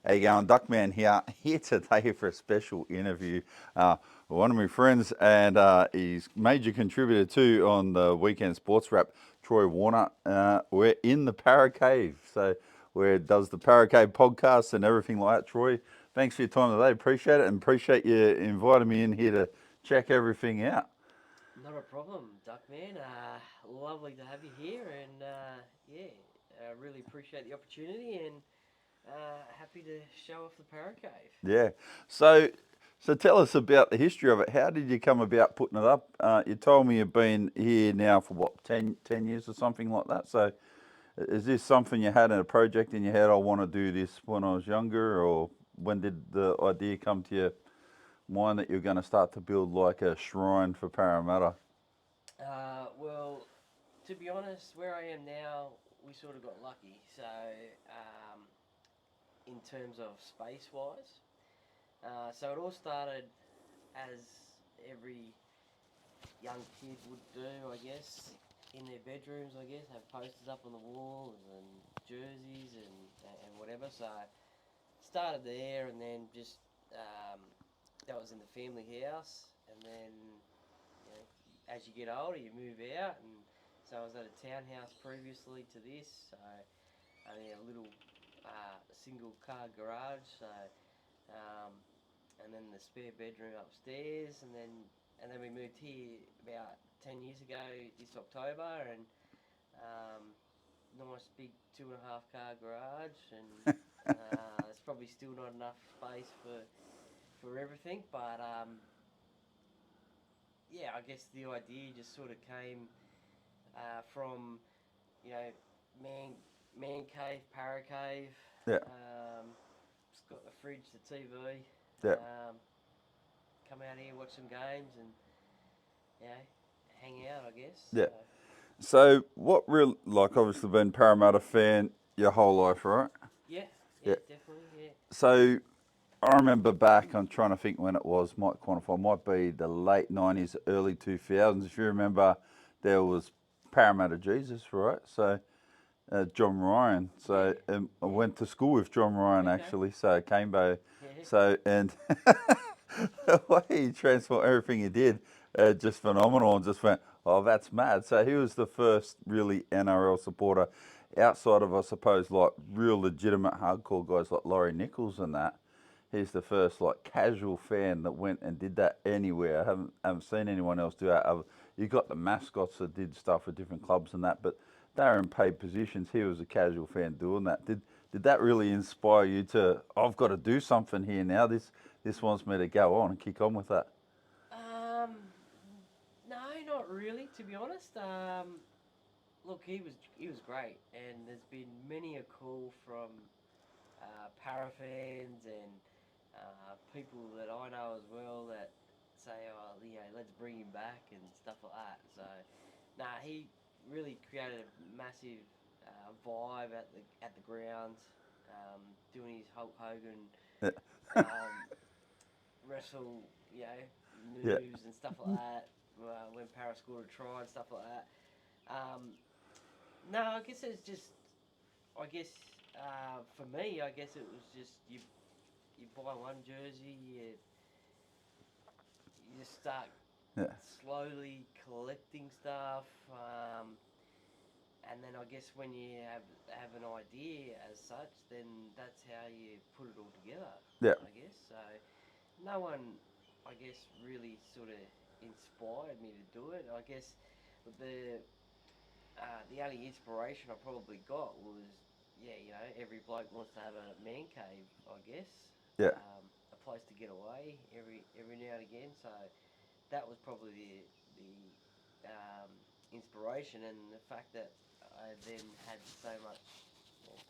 How you going? Duckman here today for a special interview. One of my friends and he's major contributor too on the Weekend Sports Wrap, Troy Warner. We're in the ParraCave, so where it does the ParraCave podcast and everything like that. Troy, thanks for your time today. Appreciate it, and appreciate you inviting me in here to check everything out. Not a problem, Duckman. Lovely to have you here, and really appreciate the opportunity, and happy to show off the ParraCave. Yeah. So tell us about the history of it. How did you come about putting it up? You told me you've been here now for what, 10 years or something like that. So is this something you had in a project in your head? I want to do this when I was younger, or when did the idea come to your mind that you're going to start to build like a shrine for Parramatta? Well, to be honest, where I am now, we sort of got lucky. So, in terms of space-wise, so it all started as every young kid would do, I guess, in their bedrooms, I guess, have posters up on the walls and jerseys and whatever. So started there, and then just that was in the family house, and then as you get older, you move out, and so I was at a townhouse previously to this, so only a little single car garage, so and then the spare bedroom upstairs, and then we moved here about 10 years ago this October, and nice big 2.5 car garage, and there's probably still not enough space for everything, but I guess the idea just sort of came from, man cave, ParraCave. Yeah, It's got the fridge, the TV. yeah, Come out here, watch some games, and hang out, I guess. yeah. So what real, like obviously been Parramatta fan your whole life, right? Yeah, Yeah. definitely, yeah. So I remember back, I'm trying to think when it was, might quantify, might be the late 90s, early 2000s. If you remember, there was Parramatta Jesus, right? So John Ryan. So I went to school with John Ryan Okay. actually, so Cambo. Yeah. So, and the way he transformed everything he did, just phenomenal, and just went, oh, that's mad. So he was the first really NRL supporter outside of, I suppose, like real legitimate hardcore guys like Laurie Nichols and that. He's the first like casual fan that went and did that anywhere. I haven't seen anyone else do that. You got the mascots that did stuff for different clubs and that, but they were in paid positions. He was a casual fan doing that. Did that really inspire you to? I've got to do something here now. This wants me to go on and kick on with that. No, not really, to be honest. Look, he was great, and there's been many a call from para fans and people that I know as well that say, oh, let's bring him back and stuff like that. So, he really created a massive vibe at the ground, doing his Hulk Hogan wrestle, Yeah, moves and stuff like that. When Para scored a try and stuff like that. No, I guess it's just, I guess for me, I guess it was just you buy one jersey, you just start yeah, slowly collecting stuff, and then I guess when you have an idea as such, then that's how you put it all together. yeah, I guess so. No one, I guess, really sort of inspired me to do it. I guess the only inspiration I probably got was every bloke wants to have a man cave, I guess, yeah. a place to get away every now and again. So that was probably the inspiration, and the fact that I then had so much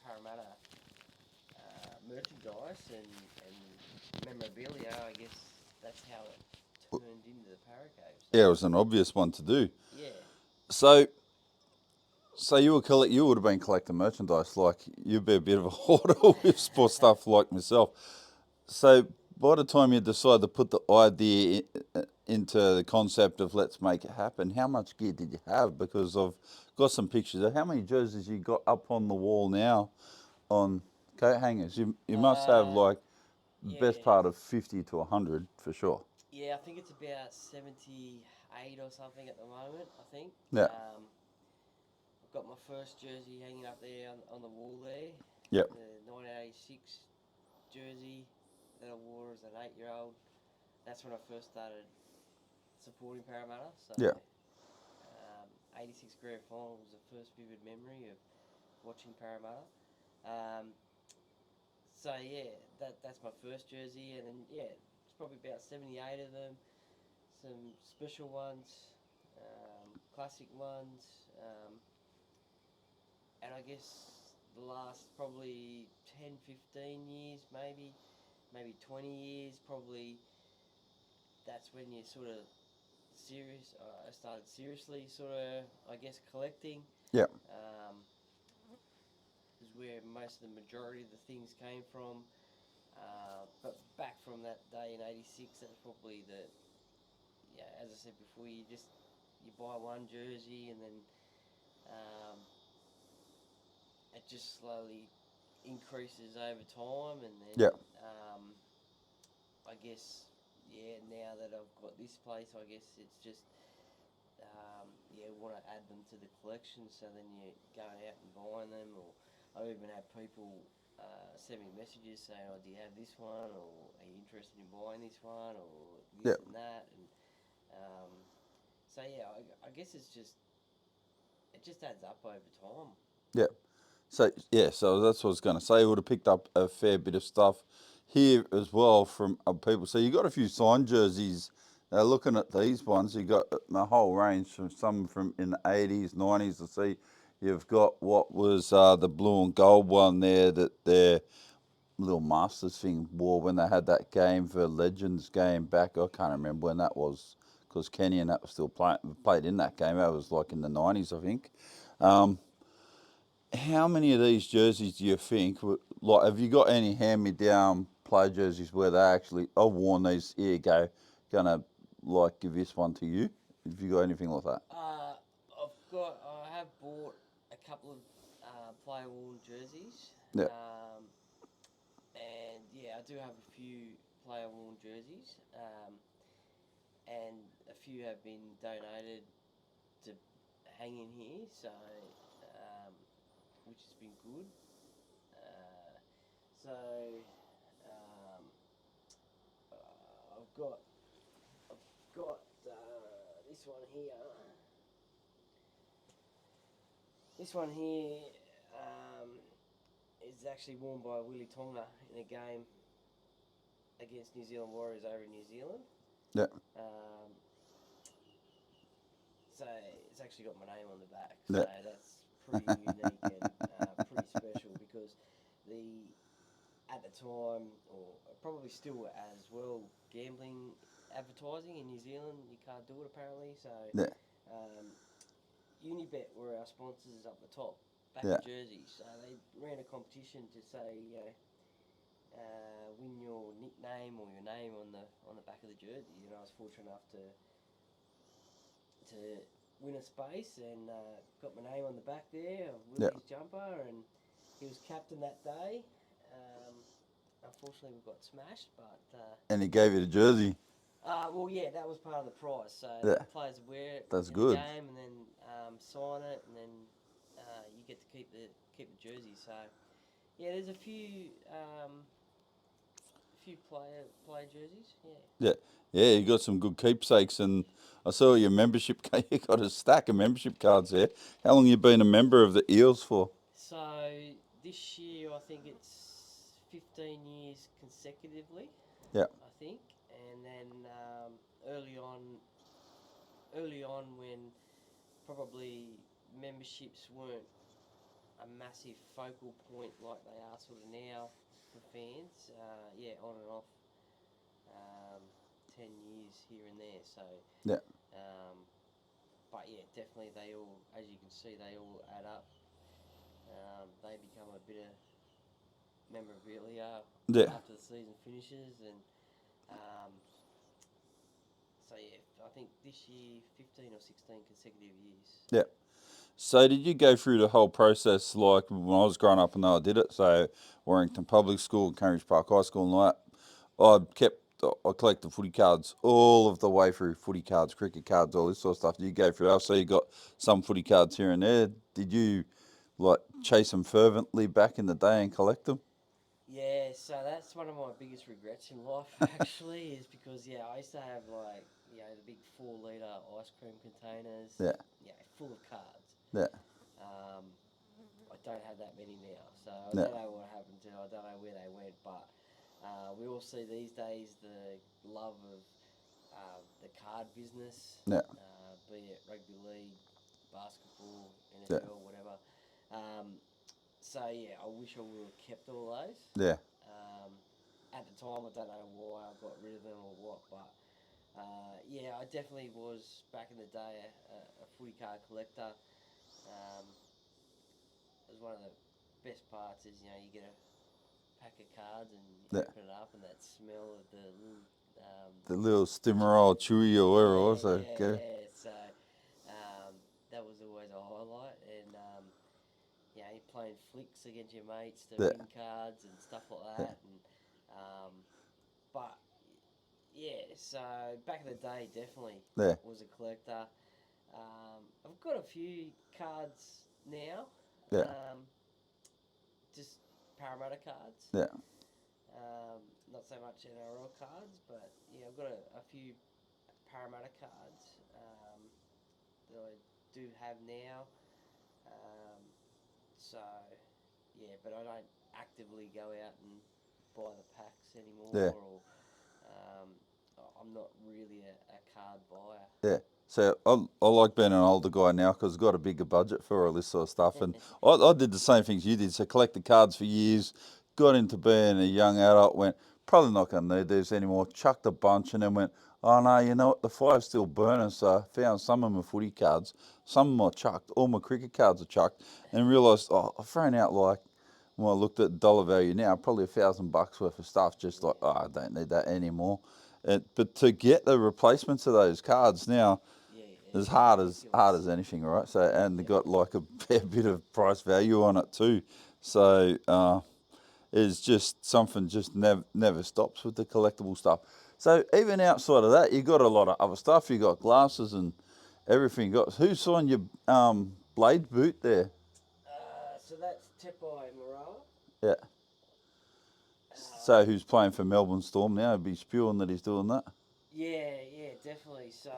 Parramatta merchandise and memorabilia. I guess that's how it turned into the ParraCave. So Yeah, it was an obvious one to do. yeah, So, so you would have been collecting merchandise, like you'd be a bit of a hoarder with sports stuff like myself. So by the time you decide to put the idea into the concept of let's make it happen, how much gear did you have? Because I've got some pictures of how many jerseys you got up on the wall now on Coat hangers. You must have like best Yeah, part of 50 to 100 for sure. yeah. I think it's about 78 or something at the moment. I think. Yeah. I've got my first jersey hanging up there on the wall there. Yep. The 1986 jersey that I wore as an 8-year-old. That's when I first started supporting Parramatta. So, Yeah. 86 grand final was the first vivid memory of watching Parramatta. Um, so yeah, that's my first jersey, and then yeah, it's probably about 78 of them. Some special ones, classic ones, and I guess the last probably 10, 15 years, maybe 20 years, probably that's when you sort of I started seriously sort of, I guess, collecting. Yep. Is where most of the majority of the things came from. But back from that day in '86, that's probably as I said before, you buy one jersey and then um, it just slowly increases over time, and then Yep. I guess now that I've got this place, I guess it's just want to add them to the collection. So then you're going out and buying them, or I even have people send me messages saying, "Oh, do you have this one? Or are you interested in buying this one? Or this Yep. and that?" And so yeah, I guess it just adds up over time. Yep. So yeah, so that's what I was going to say. We would have picked up a fair bit of stuff here as well from other people. So you got a few signed jerseys. Now looking at these ones, you got a whole range from some from in the 80s, 90s. I see you've got what was the blue and gold one there that their little Masters thing wore when they had that game for Legends game back. I can't remember when that was because Kenny and that was still played in that game. That was like in the 90s, I think. How many of these jerseys do you think, like, have you got any hand-me-down play jerseys where they actually, I've worn these, here you go, gonna, like, give this one to you? Have you got anything like that? I have bought a couple of player worn jerseys. Yeah, And yeah, I do have a few player worn jerseys, and a few have been donated to hang in here, so which has been good. So um, I've got this one here. This one here is actually worn by Willie Tonga in a game against New Zealand Warriors over in New Zealand. yeah, Um, so it's actually got my name on the back. yeah, So that's pretty unique and pretty special because at the time, or probably still as well, gambling advertising in New Zealand, you can't do it apparently. So yeah, Unibet were our sponsors up the top back yeah. in Jersey. So they ran a competition to say, win your nickname or your name on the back of the jersey, and I was fortunate enough to win a space and got my name on the back there of Yeah. Willie's jumper, and he was captain that day. Unfortunately, we got smashed, but And he gave you the jersey. well, yeah, that was part of the prize. So Yeah. the players wear it That's in good. the game, and then sign it, and then you get to keep the jersey. So yeah, there's a few player jerseys. Yeah. Yeah, yeah, you got some good keepsakes, and I saw your membership. You got a stack of membership cards there. How long you been a member of the Eels for? So this year, I think it's 15 years consecutively. Yeah, I think, and then early on when probably memberships weren't a massive focal point like they are sort of now for fans. On and off, 10 years here and there. So, yeah, but yeah, definitely they all, as you can see, they all add up. They become a bit of memorabilia yeah. after the season finishes, and so yeah, I think this year 15 or 16 consecutive years. Yeah. So did you go through the whole process like when I was growing up and I did it? So Warrington Public School, Cambridge Park High School and all that. I collected footy cards all of the way through, footy cards, cricket cards, all this sort of stuff. Did you go through that? So you got some footy cards here and there. Did you like chase them fervently back in the day and collect them? Yeah, so that's one of my biggest regrets in life actually, is because I used to have like the big 4 litre ice cream containers, Yeah, full of cards. yeah, Um, I don't have that many now, so I yeah, don't know what happened to. I don't know where they went, but we all see these days the love of the card business, yeah, be it rugby league, basketball, yeah, NFL, whatever. So I wish I would have kept all those. yeah, At the time, I don't know why I got rid of them or what, but I definitely was back in the day a footy card collector. It was one of the best parts is you get a pack of cards and you yeah. open it up and that smell of the little The little Stimmerol Chewy or whatever it was. Okay. So that was always a highlight, and you're playing flicks against your mates to Yeah, win cards and stuff like yeah, that, and but so back in the day, definitely yeah, was a collector. I've got a few cards now, yeah, just Parramatta cards. yeah, Not so much NRL cards, but I've got a few Parramatta cards that I do have now. Um, so but I don't actively go out and buy the packs yeah, anymore, or um, I'm not really a card buyer. yeah. So I like being an older guy now because I've got a bigger budget for all this sort of stuff. And I did the same things you did. So collected cards for years, got into being a young adult, went, probably not going to need these anymore, chucked a bunch and then went, oh no, you know what, the fire's still burning. So I found some of my footy cards, some of them I chucked, all my cricket cards are chucked and realised, I've thrown out like, when I looked at dollar value now, probably $1,000 worth of stuff, just like, I don't need that anymore. But to get the replacements of those cards now, as It's hard ridiculous. as anything, right? So and they Yep. got like a fair bit of price value on it too. So it's just something just never stops with the collectible stuff. So even outside of that, you got a lot of other stuff. You got glasses and everything. You got who signed your blade boot there? So that's Tepai Morale. Yeah. So Um, who's playing for Melbourne Storm now? He'd be spewing that he's doing that. definitely. So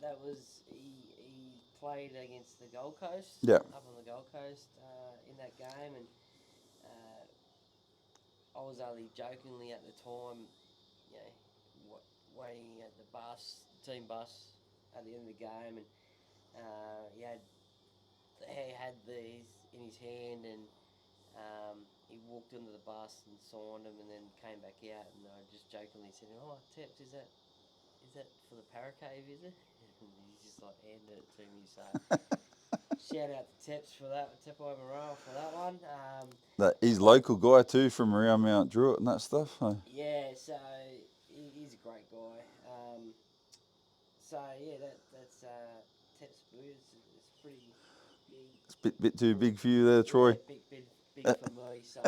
that was he played against the Gold Coast, Yeah. up on the Gold Coast in that game, and uh, I was only jokingly at the time, waiting at the team bus at the end of the game, and he had these in his hand, and he walked into the bus and signed them, and then came back out, and I just jokingly said, "Oh, Teps, is that for the ParraCave, is it?" And he's just like handed it to me. So shout out to Teps for that, Tepai Morale for that one. That he's But local guy too from around Mount Druitt and that stuff. So so he's a great guy. That's Teps boot. It's pretty big. it's a bit too big for you there, Yeah, Troy. big for me. So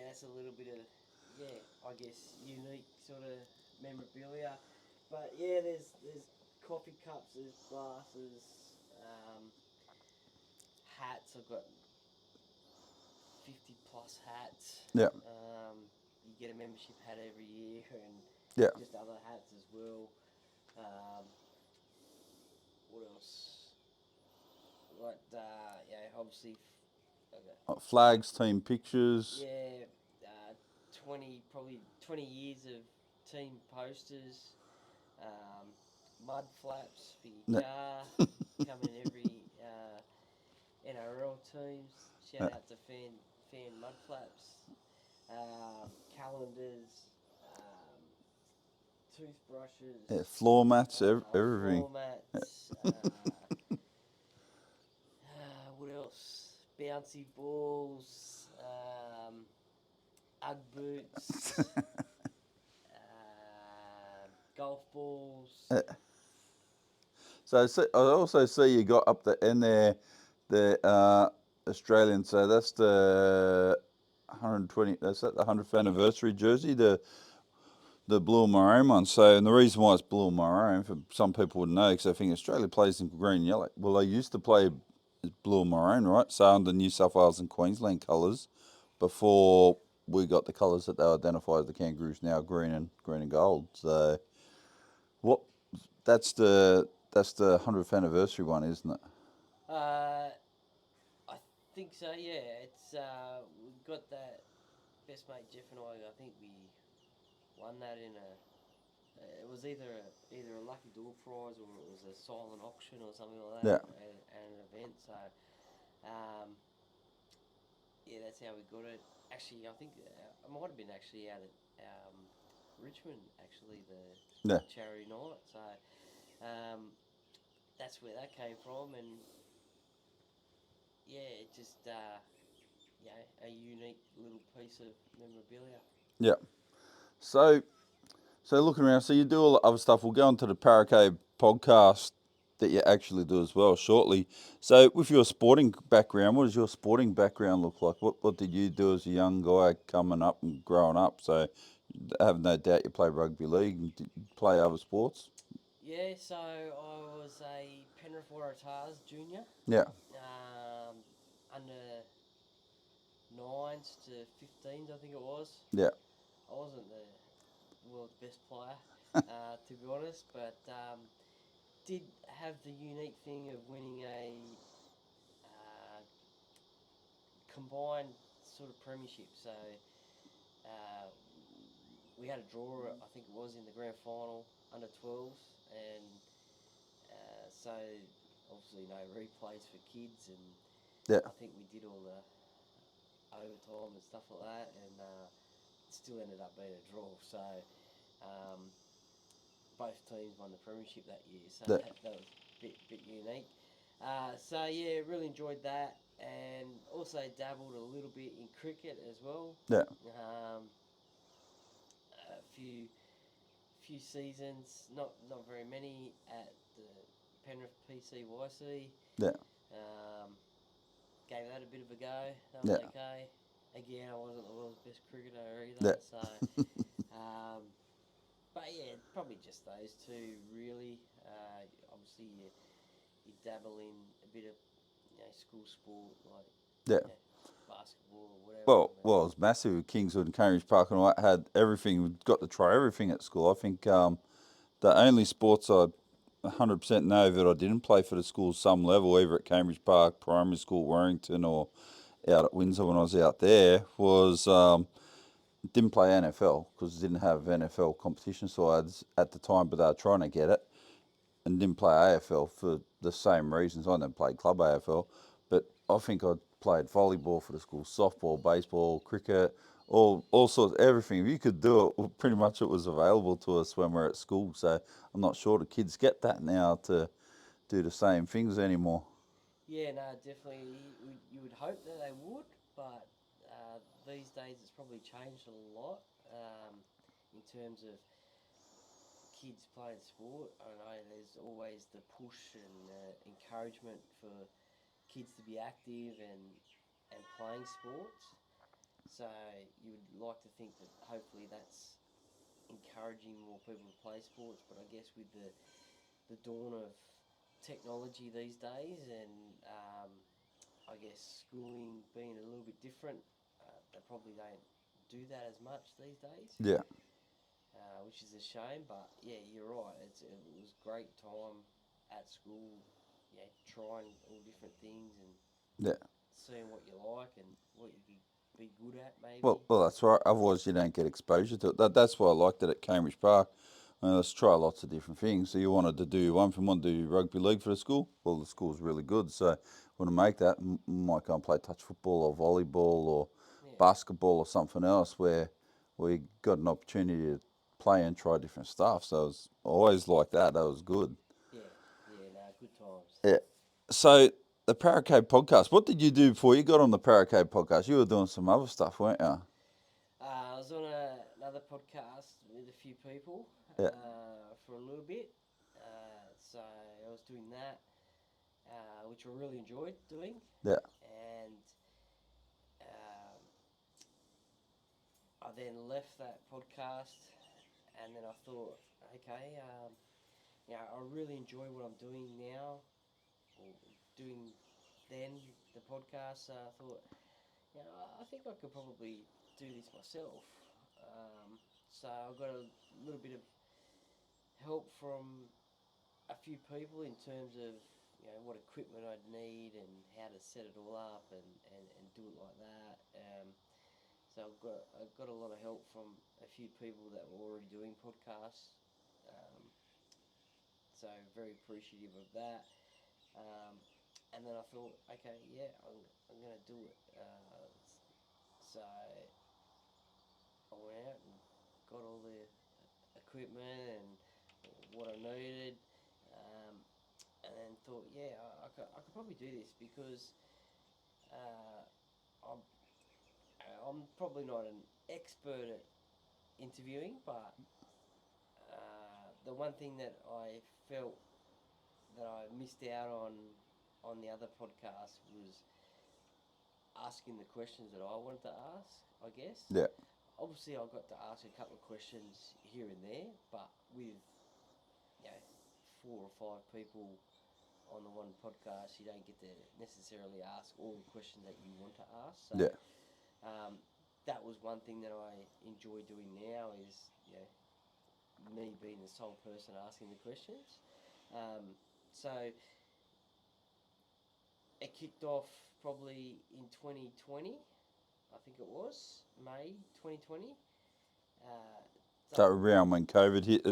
that's a little bit of I guess unique sort of memorabilia. But there's coffee cups, there's glasses, hats. I've got 50 plus hats. Yeah, You get a membership hat every year, and yeah. just other hats as well. What else? Like obviously, okay, Flags, team pictures. 20 years of team posters, mud flaps for your Yeah, car, coming in every NRL teams. yeah, Shout out to fan mud flaps, calendars, yeah. toothbrushes, Floor mats, everything. floor mats. What else? Bouncy balls, Ugg boots, golf balls. I also see you got up in there the Australian. So that's the 120. That's at the 100th anniversary jersey. The blue and maroon one. So, and the reason why it's blue and maroon, for some people wouldn't know, because I think Australia plays in green and yellow. Well, they used to play as blue and maroon, right? So under New South Wales and Queensland colours, before we got the colours that they identify as the Kangaroos now, green and gold. So, what? That's the 100th anniversary one, isn't it? Uh, I think so. Yeah, it's we got that. Best mate Jeff and I think we won that in a. It was either a lucky door prize or it was a silent auction or something like Yeah, that, at an event. So, yeah, that's how we got it. Actually, I think it might have been actually out at Richmond. Actually, the yeah, charity night. So, that's where that came from, and yeah, it just a unique little piece of memorabilia. yeah. So, so looking around, so you do all the other stuff. We'll go on to the ParraCave podcast that you actually do as well shortly. So, with your sporting background, what does your sporting background look like? What did you do as a young guy coming up and growing up? So, I have no doubt you play rugby league and did you play other sports. Yeah, so I was a Penrith Waratahs junior, Yeah, um, under nines to 15s, I think it was. yeah, I wasn't the world's best player, to be honest, but did have the unique thing of winning a uh, combined sort of premiership. So uh, we had a draw, I think it was in the grand final, under 12s, and so obviously no replays for kids, and yeah, I think we did all the overtime and stuff like that, and it still ended up being a draw. So um, both teams won the premiership that year, so yeah, that was a bit unique. So yeah, really enjoyed that, and also dabbled a little bit in cricket as well. yeah, A few seasons, not very many at the Penrith PCYC. yeah, Um, Gave that a bit of a go. That was yeah, okay. Again, I wasn't the world's best cricketer yeah, either, so. But yeah, probably just those two really. Obviously, you dabble in a bit of school sport like yeah. yeah, basketball or whatever. Well, it was massive. Kingswood and Cambridge Park and all that had everything. We got to try everything at school. I think the only sports I 100% know that I didn't play for the school some level, either at Cambridge Park, Primary School, Warrington, or out at Windsor when I was out there, was didn't play NFL because didn't have NFL competition sides at the time, but they were trying to get it, and didn't play AFL for the same reasons. I never played club AFL, but I think I played volleyball for the school, softball, baseball, cricket, all sorts, everything. If you could do it, pretty much it was available to us when we we're at school. So I'm not sure the kids get that now to do the same things anymore. Yeah, no, definitely. You would hope that they would, but these days it's probably changed a lot in terms of kids playing sport. I don't know, there's always the push and encouragement for kids to be active and playing sports. So you would like to think that hopefully that's encouraging more people to play sports. But I guess with the dawn of technology these days, and I guess schooling being a little bit different, they probably don't do that as much these days, Yeah, which is a shame. But yeah, you're right. It was great time at school. Yeah, trying all different things and yeah. seeing what you like and what you could be good at, maybe. Well, that's right. Otherwise, you don't get exposure to it. That's why I liked it at Cambridge Park. Let's try lots of different things. So you wanted to do one from one, do rugby league for the school. Well, the school's really good, so want to make that. Might go and play touch football or volleyball or Yeah, basketball or something else where we got an opportunity to play and try different stuff. So it was always like that. That was good. yeah, yeah. No, good times. Yeah. So the ParraCave podcast. What did you do before you got on the ParraCave podcast? You were doing some other stuff, weren't you? I was on another podcast with a few people Yeah. for a little bit. So So I was doing that, which I really enjoyed doing. Yeah. And I then left that podcast, and then I thought, okay, I really enjoy what I'm doing now, or doing then the podcast. So I thought, I think I could probably do this myself. So I got a little bit of help from a few people in terms of what equipment I'd need and how to set it all up and do it like that. So I got a lot of help from a few people that were already doing podcasts. Um, so very appreciative of that. And then I thought, okay, yeah, I'm going to do it. So I went out and got all the equipment and what I needed, and then thought, yeah, I could probably do this because uh, I'm probably not an expert at interviewing, but the one thing that I felt that I missed out on the other podcast was asking the questions that I wanted to ask, I guess. Yeah. Obviously, I got to ask a couple of questions here and there, but with four or five people on the one podcast, you don't get to necessarily ask all the questions that you want to ask. So Yeah. that was one thing that I enjoy doing now is me being the sole person asking the questions. So it kicked off probably in 2020, I think it was May 2020. So around when COVID hit,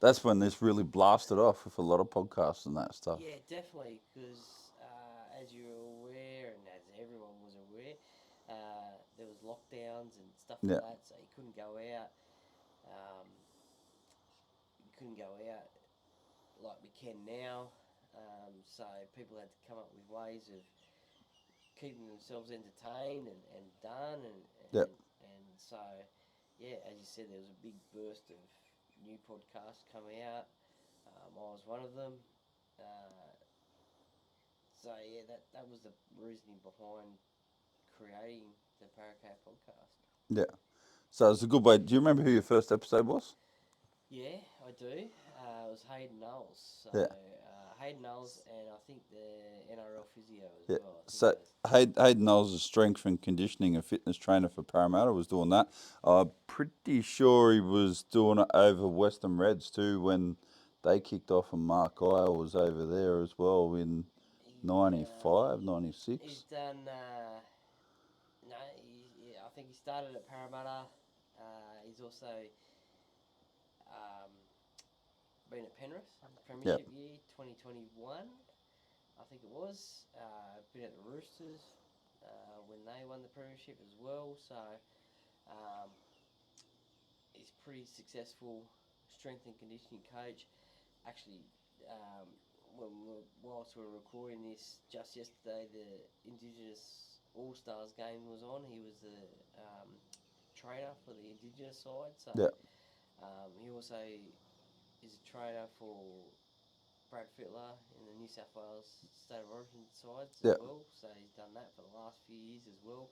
that's when this really blasted off with a lot of podcasts and that stuff. Yeah, definitely, because as you're aware, and as everyone was aware, there was lockdowns and stuff like Yeah. that, so you couldn't go out. Like we can now. So people had to come up with ways of keeping themselves entertained and done, Yeah. and so as you said, there was a big burst of new podcasts coming out. I was one of them. Uh, So that was the reasoning behind creating the ParraCave Podcast. Yeah. So it's a good way. Do you remember who your first episode was? Yeah, I do. It was Hayden Knowles. So Yeah. Hayden Knowles and I think the NRL physio as Yeah. well. I think So Hayden Knowles is a strength and conditioning and fitness trainer for Parramatta, was doing that. I'm pretty sure he was doing it over Western Reds too when they kicked off, and Mark Isle was over there as well in 95, 96. He's done. No, I think he started at Parramatta. He's also um, been at Penrith, Yeah. Premiership year 2021. I think it was. Been at the Roosters when they won the premiership as well. So he's pretty successful strength and conditioning coach. Actually, whilst we're recording this, just yesterday the Indigenous All Stars game was on. He was the trainer for the Indigenous side. So Yeah. he also is a trainer for Brad Fittler in the New South Wales State of Origin sides as Yeah. well. So he's done that for the last few years as well.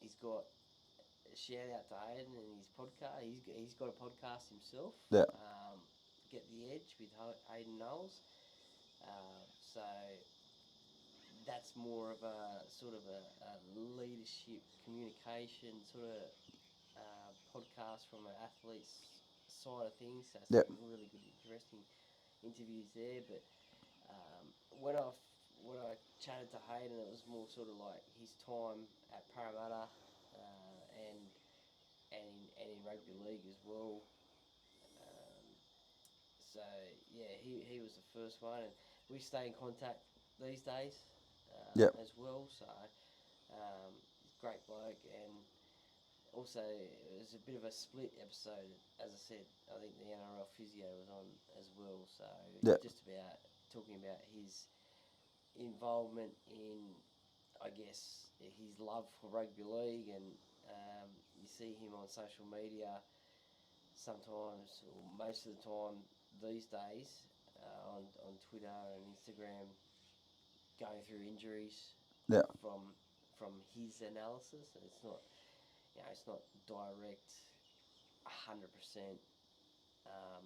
He's got a shout out to Hayden and his podcast. He's got a podcast himself. Yeah. Get the Edge with Hayden Knowles. So that's more of a sort of a leadership communication sort of podcast from an athlete's side of things. So Yeah. some really good, interesting interviews there. But when I chatted to Hayden, it was more sort of like his time at Parramatta and in rugby league as well. So he was the first one, and we stay in contact these days Yeah. as well. So great bloke, and also it was a bit of a split episode. As I said, I think the NRL physio was on as well. So Yeah. just about talking about his involvement in, I guess, his love for rugby league, and you see him on social media sometimes, or most of the time, these days on Twitter and Instagram going through injuries Yeah. from his analysis. It's not, it's not direct, 100%.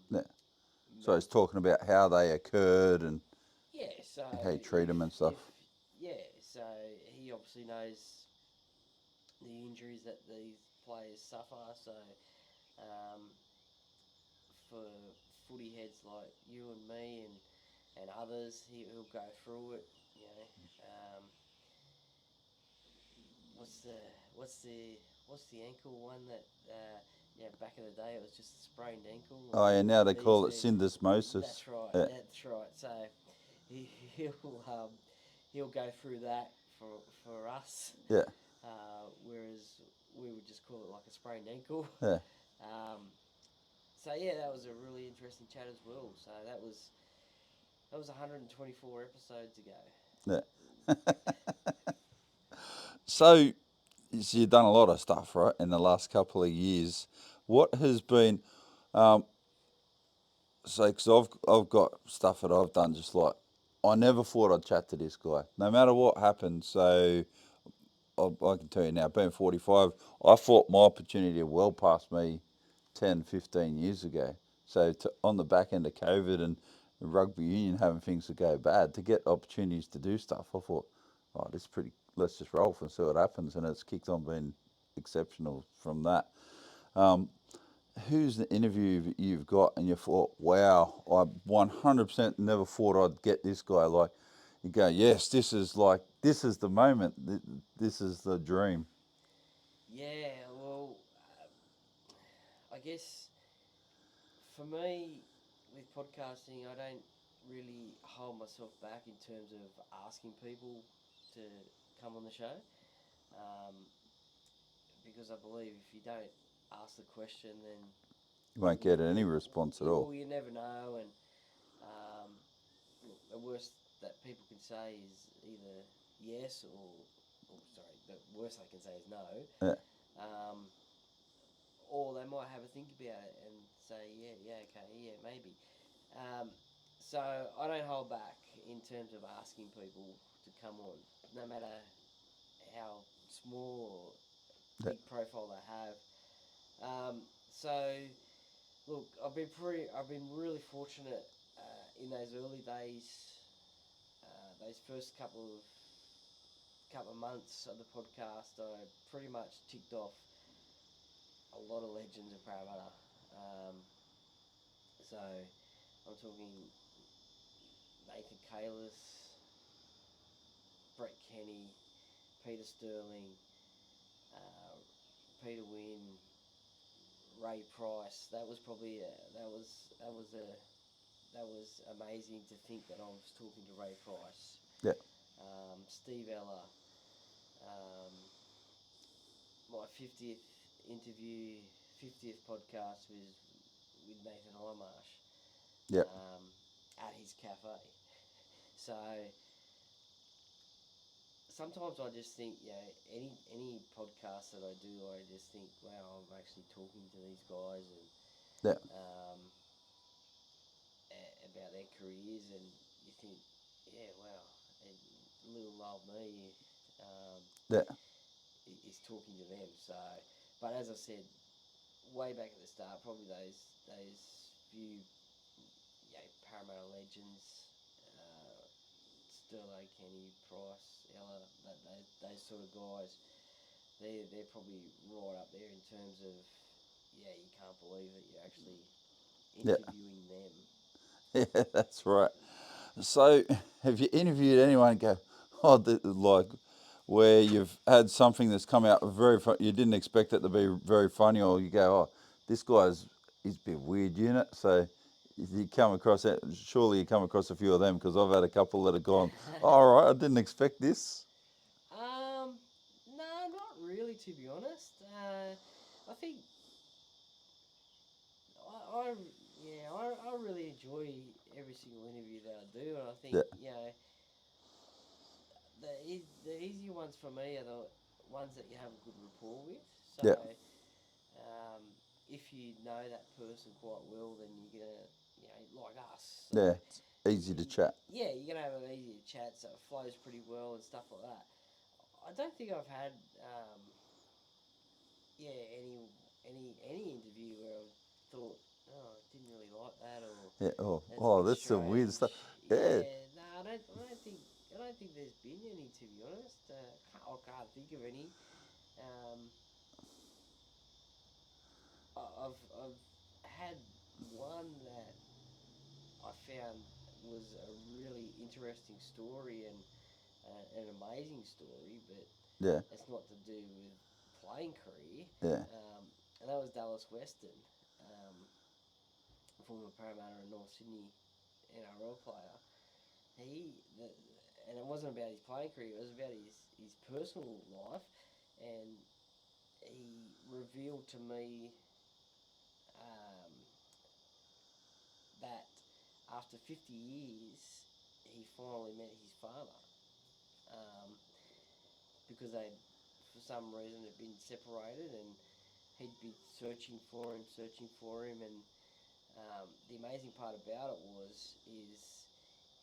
Yeah. So he's talking about how they occurred and Yeah, so how you treat them and stuff. So he obviously knows the injuries that these players suffer. So for footy heads like you and me and others, he'll go through it. What's the what's the what's the ankle one that back in the day it was just a sprained ankle. Oh, yeah, now they These call it days, syndesmosis. That's right. Yeah. That's right. So he'll he'll go through that for us. Yeah. Whereas we would just call it like a sprained ankle. Yeah. So yeah, that was a really interesting chat as well. So that was 124 episodes ago. Yeah. So you've done a lot of stuff, right, in the last couple of years. What has been, because I've got stuff that I've done just like, I never thought I'd chat to this guy, no matter what happened. So I can tell you now, being 45, I thought my opportunity well past me 10, 15 years ago. So on the back end of COVID and rugby union having things to go bad, to get opportunities to do stuff, I thought, oh, this is pretty, let's just roll and see what happens. And it's kicked on being exceptional from that. Who's the interview you've got and you thought, wow, I 100% never thought I'd get this guy? Like, you go, yes, this is the moment, this is the dream. Yeah, well, I guess for me with podcasting, I don't really hold myself back in terms of asking people to come on the show, because I believe if you don't ask the question, then You won't get any response at all. well, you never know. And look, the worst that people can say is either yes or sorry, the worst they can say is no. Yeah. Or they might have a think about it and say, yeah, okay, yeah, maybe. So I don't hold back in terms of asking people to come on, no matter how small or Yeah. big profile they have. So look, I've been really fortunate in those early days, those first couple of months of the podcast. I pretty much ticked off a lot of legends of Parramatta. So I'm talking Nathan Kalis, Brett Kenny, Peter Sterling, Peter Wynn, Ray Price. That was probably that was amazing to think that I was talking to Ray Price. Yeah. Steve Ella. My 50th interview, 50th podcast was with Nathan Highmarsh. Yep. At his cafe. So sometimes I just think, any podcast that I do, I just think, wow, I'm actually talking to these guys and Yeah. about their careers, and you think, yeah, wow, and little old me Yeah. is talking to them. So, but as I said, way back at the start, probably those few Parramatta legends, Sterlo, Kenny, Price, Ella, those sort of guys, they're probably right up there in terms of, you can't believe that you're actually interviewing them. Yeah, that's right. So, have you interviewed anyone and go, oh, like, where you've had something that's come out very you didn't expect it to be very funny, or you go, oh, this he's a bit weird unit. So, you come across it. Surely you come across a few of them, because I've had a couple that have gone, oh, all right, I didn't expect this. No, not really, to be honest. I think I really enjoy every single interview that I do, and I think Yeah. the easier ones for me are the ones that you have a good rapport with. So, Yeah. if you know that person quite well, then you're gonna like us. So Yeah, it's easy to chat. Yeah, you're gonna have an easy chat, so it flows pretty well and stuff like that. I don't think I've had any interview where I thought, oh, I didn't really like that, or Yeah. that's a bit That's some weird strange. stuff. Yeah. Yeah, no, I don't think there's been any, to be honest. I can't think of any. Um, I've had one that I found was a really interesting story and an amazing story, but Yeah. it's not to do with playing career. Yeah. And that was Dallas Weston, former Parramatta and North Sydney NRL player. And it wasn't about his playing career; it was about his personal life, and he revealed to me um, that after 50 years, he finally met his father. Um, because they, for some reason, had been separated, and he'd been searching for him, and the amazing part about it is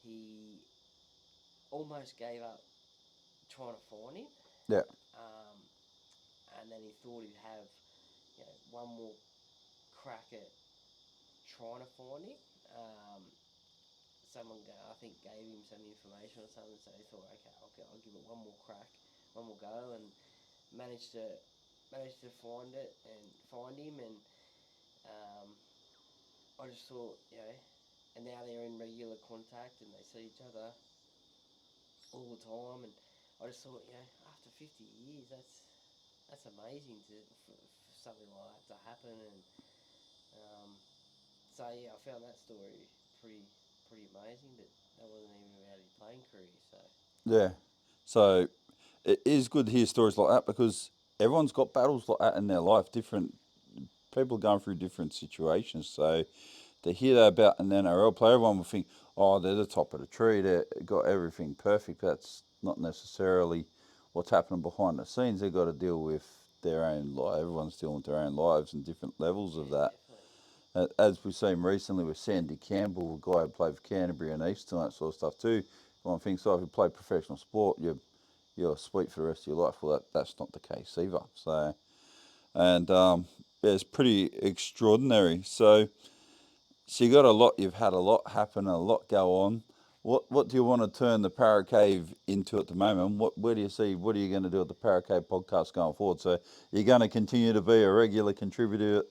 he almost gave up trying to find him, Yeah. um, and then he thought he'd have one more crack at trying to find him. Um, I think, gave him some information or something, so he thought, okay, I'll give it one more crack, one more go, and managed to find him, and um, I just thought, and now they're in regular contact and they see each other all the time, and I just thought, after 50 years, that's amazing for something like that to happen, and so I found that story pretty amazing, but that wasn't even about his playing career, so. Yeah. So it is good to hear stories like that because everyone's got battles like that in their life. Different people are going through different situations. So to hear that about an NRL player, everyone will think, oh, they're the top of the tree. They've got everything perfect. That's not necessarily what's happening behind the scenes. They've got to deal with their own life. Everyone's dealing with their own lives and different levels of Yeah, that. definitely. As we've seen recently with Sandy Campbell, a guy who played for Canterbury and East and that sort of stuff too. One thing, so if you play professional sport, you're sweet for the rest of your life. Well, that's not the case either. So, and it's pretty extraordinary. So you got a lot. You've had a lot happen, a lot go on. What do you want to turn the ParraCave into at the moment? Where do you see? What are you going to do at the ParraCave podcast going forward? So you're going to continue to be a regular contributor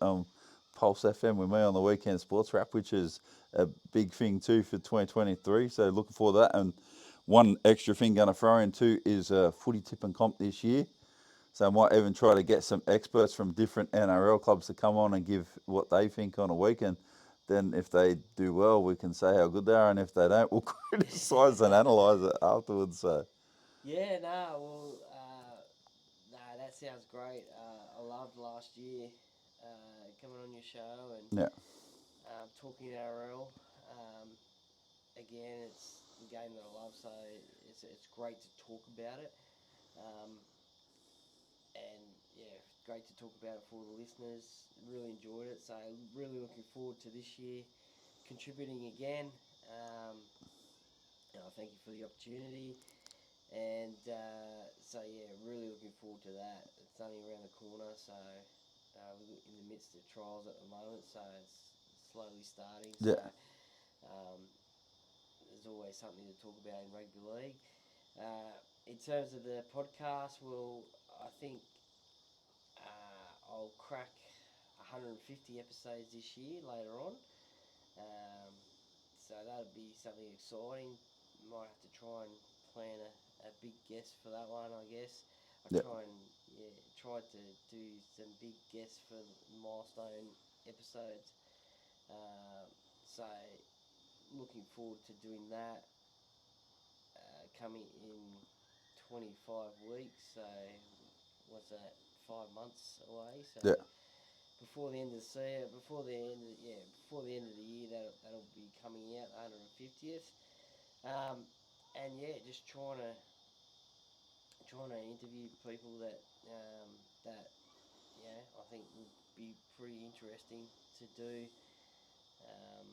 Pulse FM with me on the weekend sports wrap, which is a big thing too for 2023. So looking forward to that. And one extra thing going to throw in too is a footy tipping comp this year. So I might even try to get some experts from different NRL clubs to come on and give what they think on a weekend. Then if they do well, we can say how good they are, and if they don't, we'll criticise and analyse it afterwards. So Yeah, no, well, no, that sounds great. I loved last year coming on your show and yeah, talking NRL. Again, it's a game that I love, so it's great to talk about it. Um, and yeah, great to talk about it for the listeners. Really enjoyed it, so really looking forward to this year contributing again. And I thank you for the opportunity. And so yeah, really looking forward to that. It's only around the corner, so we're in the midst of trials at the moment, so it's slowly starting. So yeah, there's always something to talk about in rugby league. In terms of the podcast, well, I think I'll crack 150 episodes this year later on. Um, so that'll be something exciting. Might have to try and plan a big guest for that one, I guess. I yeah, tried to do some big guests for milestone episodes. So looking forward to doing that. Coming in 25 weeks, so what's that? 5 months away. So yeah, before the end of the year, before the end of the year, that'll be coming out 150th. And yeah, just trying to interview people that I think would be pretty interesting to do. Um,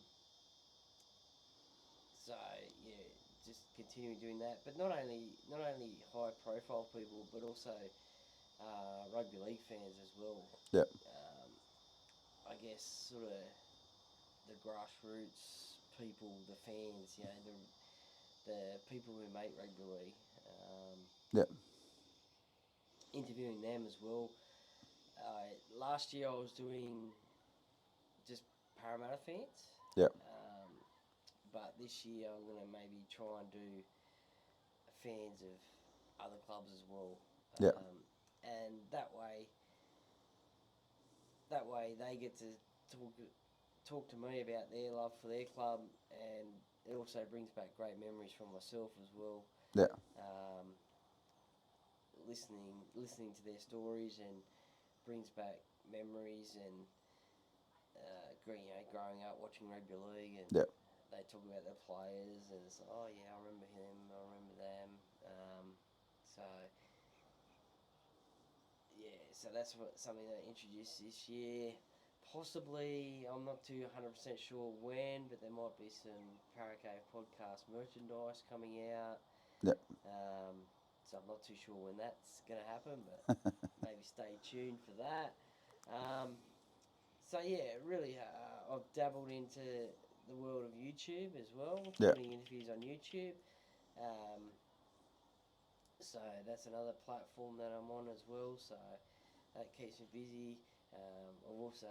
So yeah, just continuing doing that. But not only high profile people, but also rugby league fans as well. Yeah. I guess sort of the grassroots people, the fans, the people who make rugby league. Yeah. Interviewing them as well. Last year I was doing just Parramatta fans. Yeah. But this year I'm going to maybe try and do fans of other clubs as well. Yeah. And that way they get to talk to me about their love for their club, and it also brings back great memories from myself as well. Yeah. Listening to their stories and brings back memories and growing up watching rugby league, and Yeah. they talk about their players and it's like, oh yeah, I remember him, I remember them. So yeah, so that's something that I introduced this year. Possibly, I'm not too 100% sure when, but there might be some ParraCave Podcast merchandise coming out. Yeah. So I'm not too sure when that's going to happen, but maybe stay tuned for that. So yeah, really, I've dabbled into the world of YouTube as well, Yeah. putting interviews on YouTube. So that's another platform that I'm on as well. So that keeps me busy. I've also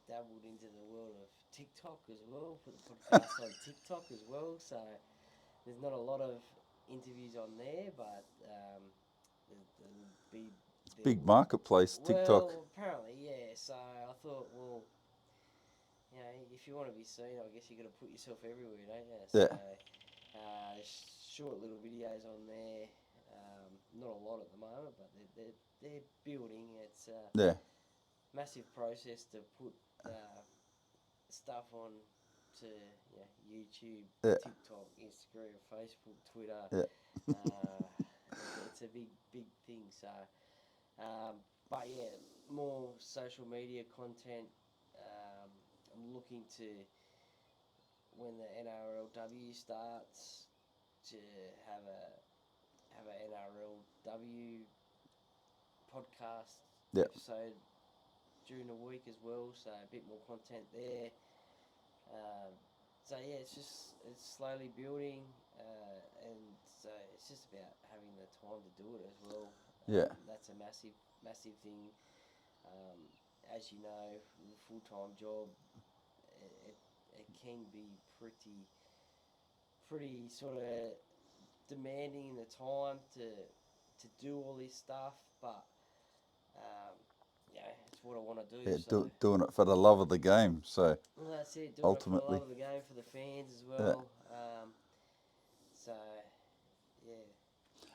dabbled into the world of TikTok as well, put the podcast on TikTok as well. So there's not a lot of interviews on there, but there'll be Big marketplace, TikTok. well, apparently, yeah. So I thought, well, if you want to be seen, I guess you got to put yourself everywhere, don't you? So, Yeah. short little videos on there. Not a lot at the moment, but they're building. It's a Yeah. massive process to put stuff on to YouTube, Yeah. TikTok, Instagram, Facebook, Twitter. Yeah. It's a big thing. So, but yeah, more social media content. I'm looking to, when the NRLW starts, to have a NRLW podcast Yep. episode during the week as well, so a bit more content there. So yeah, it's slowly building, and so it's just about having the time to do it as well. Yeah. That's a massive thing. As you know, with a full-time job, it can be pretty sort of demanding in the time to do all this stuff, but it's what I want to do. Yeah. So Doing it for the love of the game. So well, that's it. Doing it for the ultimately, love of the game, for the fans as well. So yeah,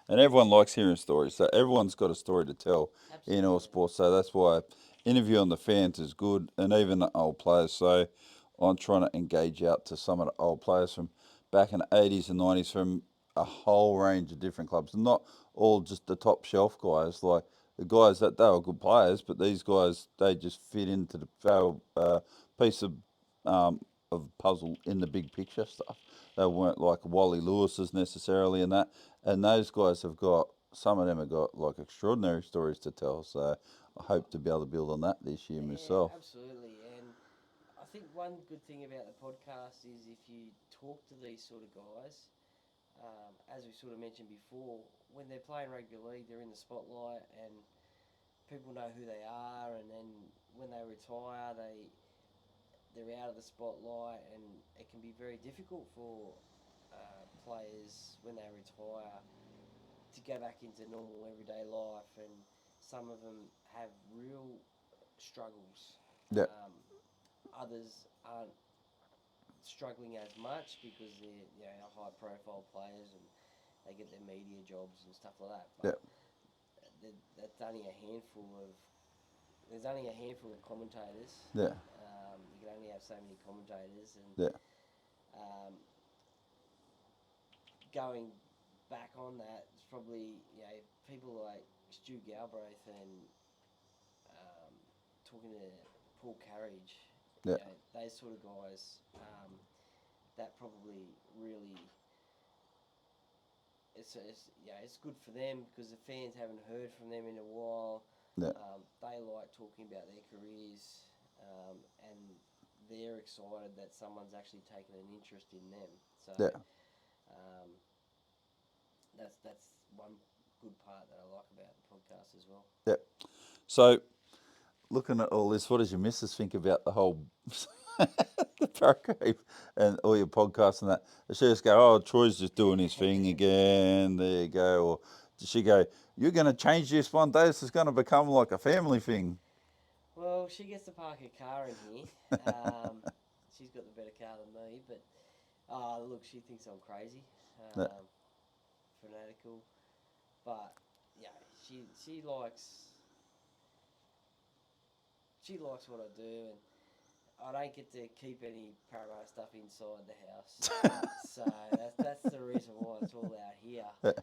and everyone likes hearing stories. So everyone's got a story to tell in all absolutely. sports. So that's why interviewing the fans is good, and even the old players. So I'm trying to engage out to some of the old players from back in the 80s and 90s from a whole range of different clubs, and not all just the top shelf guys. Like the guys that they were good players, but these guys they just fit into the piece of puzzle in the big picture stuff. They weren't like Wally Lewis's necessarily, and that. And those guys have got, some of them have got like extraordinary stories to tell. So I hope to be able to build on that this year Yeah, myself. absolutely. And I think one good thing about the podcast is if you talk to these sort of guys, as we sort of mentioned before, when they're playing rugby league, they're in the spotlight and people know who they are. And then when they retire, they're out of the spotlight, and it can be very difficult for players when they retire to go back into normal everyday life, and some of them have real struggles. Yeah, Others aren't struggling as much because they're high profile players and they get their media jobs and stuff like that. yeah, But that's only a handful of. There's only a handful of commentators. yeah, You can only have so many commentators, and yeah, um, going back on that, it's probably people like Stu Galbraith and talking to Paul Carriage, yeah, those sort of guys. that probably really it's good for them because the fans haven't heard from them in a while. Yeah. They like talking about their careers, and they're excited that someone's actually taken an interest in them. So Yeah. that's one good part that I like about the podcast as well. Yeah. So, looking at all this, what does your missus think about the whole the ParraCave and all your podcasts and that? Does she just go, "Oh, Troy's just doing his thing again. There you go," or does she go, "You're going to change this one day. This is going to become like a family thing"? Well, she gets to park her car in here. She's got the better car than me, but look, she thinks I'm crazy, Yeah. fanatical. But yeah, she likes what I do, and I don't get to keep any Parramatta stuff inside the house. So that's the reason why it's all out here. Yeah.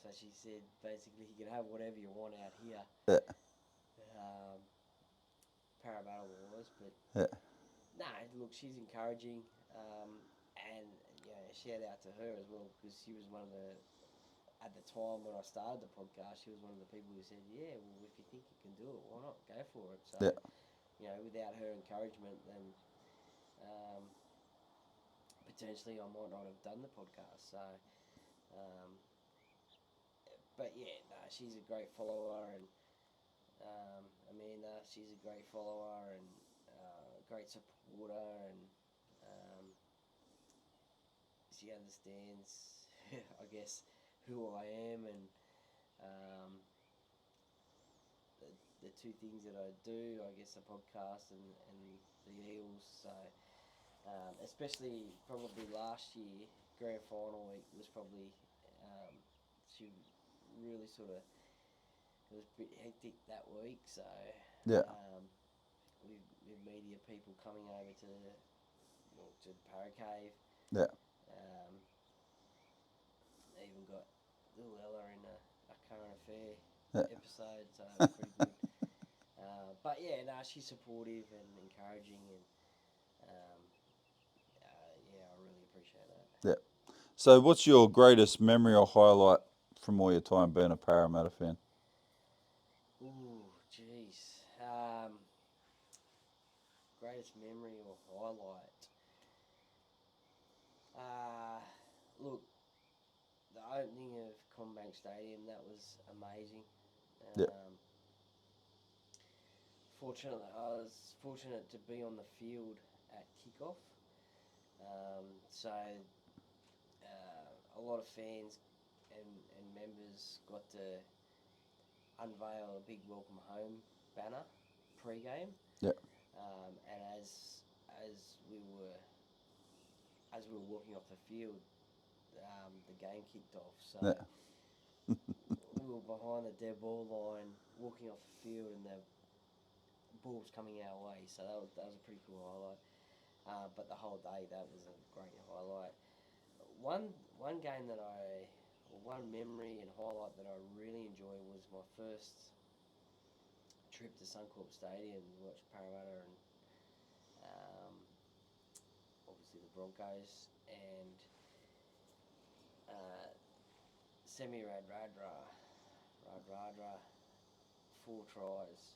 So she said basically you can have whatever you want out here. Yeah. Parramatta wise, but Yeah. no, look, she's encouraging, and shout out to her as well because she was one of the at the time when I started the podcast, she was one of the people who said, "Yeah, well, if you think you can do it, why not go for it?" So, Yeah. without her encouragement, then potentially I might not have done the podcast. So, um, but yeah, no, she's a great follower, and Amanda, she's a great follower and great supporter, and she understands, I guess, who I am and the two things that I do, I guess, the podcast and the Eels. So, especially probably last year, grand final week was probably, she really sort of, it was a bit hectic that week. So, Yeah. with media people coming over to ParraCave. Yeah. Even got little Ella in a current affair Yeah. episode, so it was pretty good. But yeah, no, she's supportive and encouraging, and I really appreciate that. Yeah. So, what's your greatest memory or highlight from all your time being a Parramatta fan? Ooh, jeez. Greatest memory or highlight? Look, the opening of Combank Stadium, that was amazing. Yeah. Fortunately, I was fortunate to be on the field at kickoff. So a lot of fans and members got to unveil a big welcome home banner pre-game. Yeah. And as we were walking off the field, the game kicked off. So Yeah. we were behind the dead ball line, walking off the field, and the ball was coming our way. So that was a pretty cool highlight. But the whole day, that was a great highlight. One memory and highlight that I really enjoyed was my first trip to Suncorp Stadium to watch Parramatta and obviously the Broncos and Semi Radradra, 4 tries.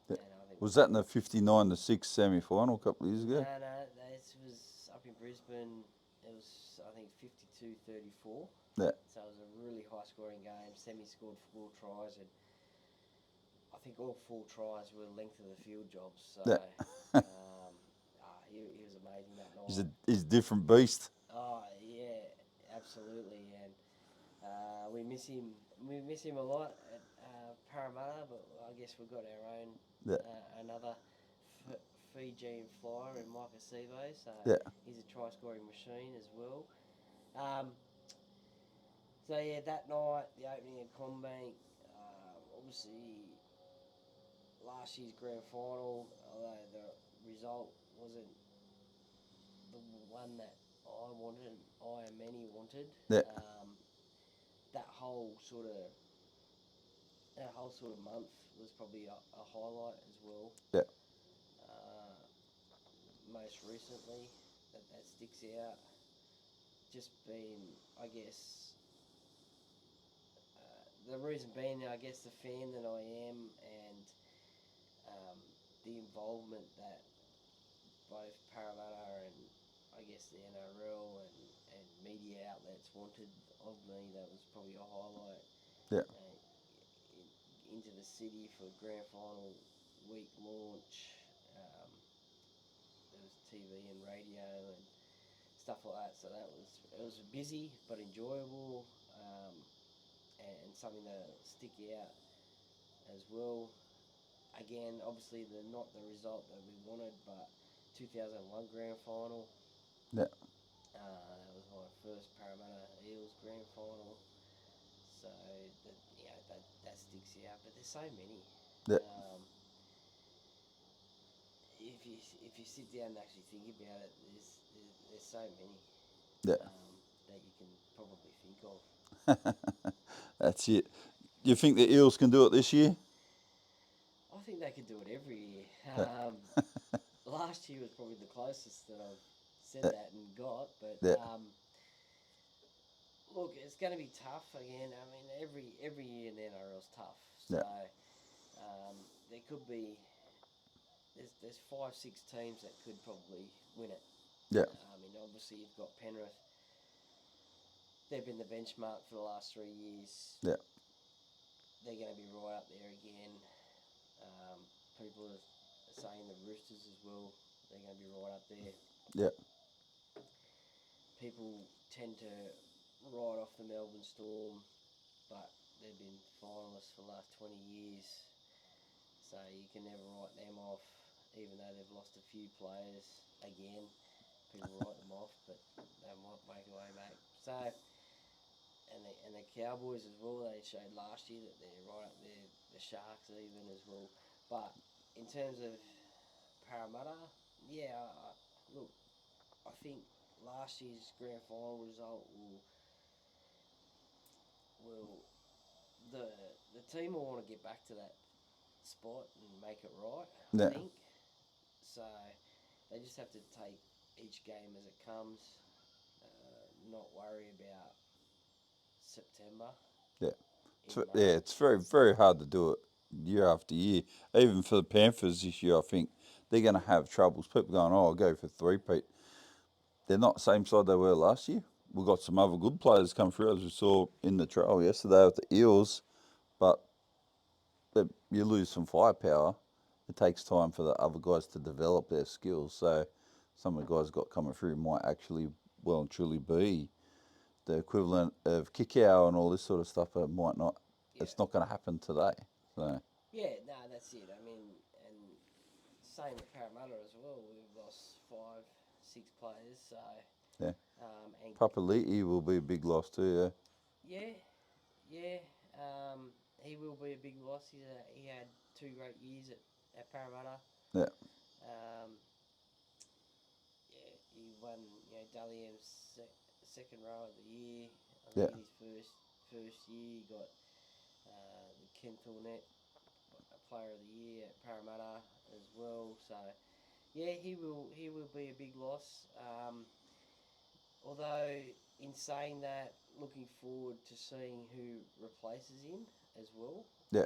Yeah. And I think Was that in the 59-6 semi final a couple of years ago? No, this was up in Brisbane. It was, I think, 52-34. Yeah. So it was a really high-scoring game. Semi scored 4 tries, and I think all 4 tries were length of the field jobs. So Yeah. he was amazing that night. He's a different beast. Oh yeah, absolutely, and we miss him. We miss him a lot at Parramatta, but I guess we've got our own another Fijian flyer in Micah Sivo, so he's a try-scoring machine as well. So yeah, that night, the opening of Combank, obviously last year's grand final, although the result wasn't the one that I wanted, I and many wanted. Yeah. That whole sort of month was probably a highlight as well. Yeah. Most recently. that sticks out. Just being, I guess, the reason being, I guess, the fan that I am, and the involvement that both Parramatta and I guess the NRL and media outlets wanted of me. That was probably a highlight. Yeah. Into the city for grand final week launch. There was TV and radio and stuff like that. So it was busy but enjoyable, and something to stick out as well. Again, obviously not the result that we wanted, but 2001 grand final. Yeah. That was my first Parramatta Eels grand final. So that sticks out. But there's so many. Yeah. If you sit down and actually think about it, there's so many. Yeah. That you can probably think of. That's it. Do you think the Eels can do it this year? I think they could do it every year. Last year was probably the closest that I've said that and got, but look, it's going to be tough again. I mean, every year in the NRL's tough. So there could be there's 5-6 teams that could probably win it. Yeah. I mean, obviously you've got Penrith. They've been the benchmark for the last 3 years. Yeah. They're going to be right up there again. People are saying the Roosters as well. They're going to be right up there. Yeah. People tend to write off the Melbourne Storm, but they've been finalists for the last 20 years. So you can never write them off, even though they've lost a few players again. People write them off, but they might make a way back. So, and the Cowboys as well, they showed last year that they're right up there, the Sharks even as well. But in terms of Parramatta, look, I think last year's grand final result will the team will want to get back to that spot and make it right. I think so. They just have to take each game as it comes. Not worry about September. Yeah. It's very, very hard to do it year after year. Even for the Panthers this year, I think they're going to have troubles. People going, I'll go for three-peat. They're not the same side they were last year. We've got some other good players come through, as we saw in the trial yesterday with the Eels, but you lose some firepower. It takes time for the other guys to develop their skills. So some of the guys got coming through might actually well and truly be the equivalent of Kikau and all this sort of stuff, but it might not. Yeah. It's not going to happen today. So That's it. I mean, and same at Parramatta as well. We've lost 5-6 players. So yeah, and Papali'i will be a big loss too. Yeah. He will be a big loss. He had 2 great years at Parramatta. Yeah. He won Dally M's second row of the year. I think in his first year he got the Ken Thornett Player of the Year at Parramatta as well. So he will be a big loss. Although in saying that, looking forward to seeing who replaces him as well. Yeah.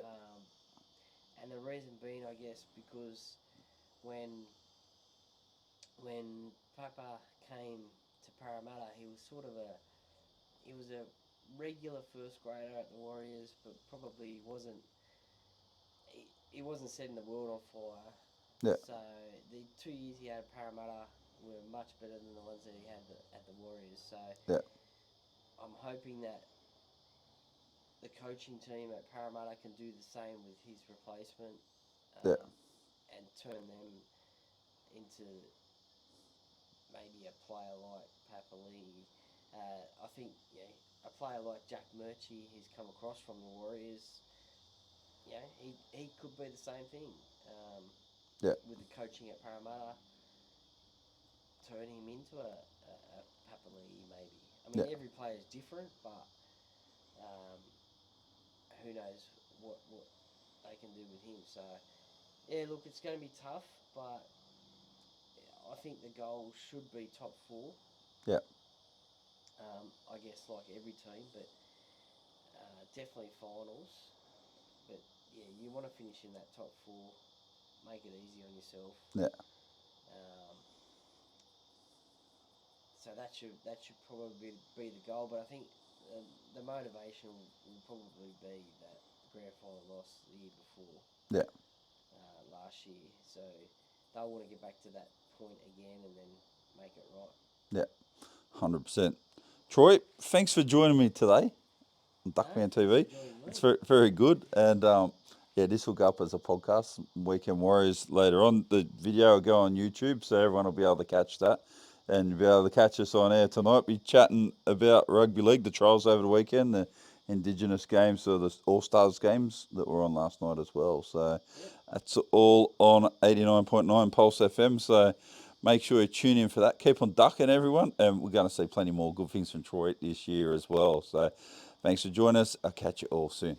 And the reason being, I guess, because when Papa came to Parramatta, he was a regular first grader at the Warriors, but probably wasn't setting the world on fire. Yeah. So the 2 years he had at Parramatta were much better than the ones that he had at the Warriors. So I'm hoping that the coaching team at Parramatta can do the same with his replacement, and turn them into maybe a player like Papali'i. I think a player like Jack Murchie, who's come across from the Warriors, he could be the same thing. With the coaching at Parramatta, turn him into a Papali'i maybe. I mean, every player is different, but who knows what they can do with him. So, look, it's going to be tough, but I think the goal should be top 4. Yeah. I guess like every team, but definitely finals. But yeah, you want to finish in that top 4, make it easy on yourself. Yeah. So that should probably be the goal. But I think the motivation will probably be that grand final loss the year before. Yeah. Last year, so they'll want to get back to that point again and then make it right. Yeah. 100%. Troy, thanks for joining me today on Duckman Thanks for TV. joining me. It's very, very good. And yeah, this will go up as a podcast, Weekend Warriors, later on. The video will go on YouTube, so everyone will be able to catch that and be able to catch us on air tonight. Be chatting about rugby league, the trials over the weekend, the Indigenous games, so the All-Stars games that were on last night as well. So that's all on 89.9 Pulse FM. So make sure you tune in for that. Keep on ducking, everyone. And we're going to see plenty more good things from Troy this year as well. So thanks for joining us. I'll catch you all soon.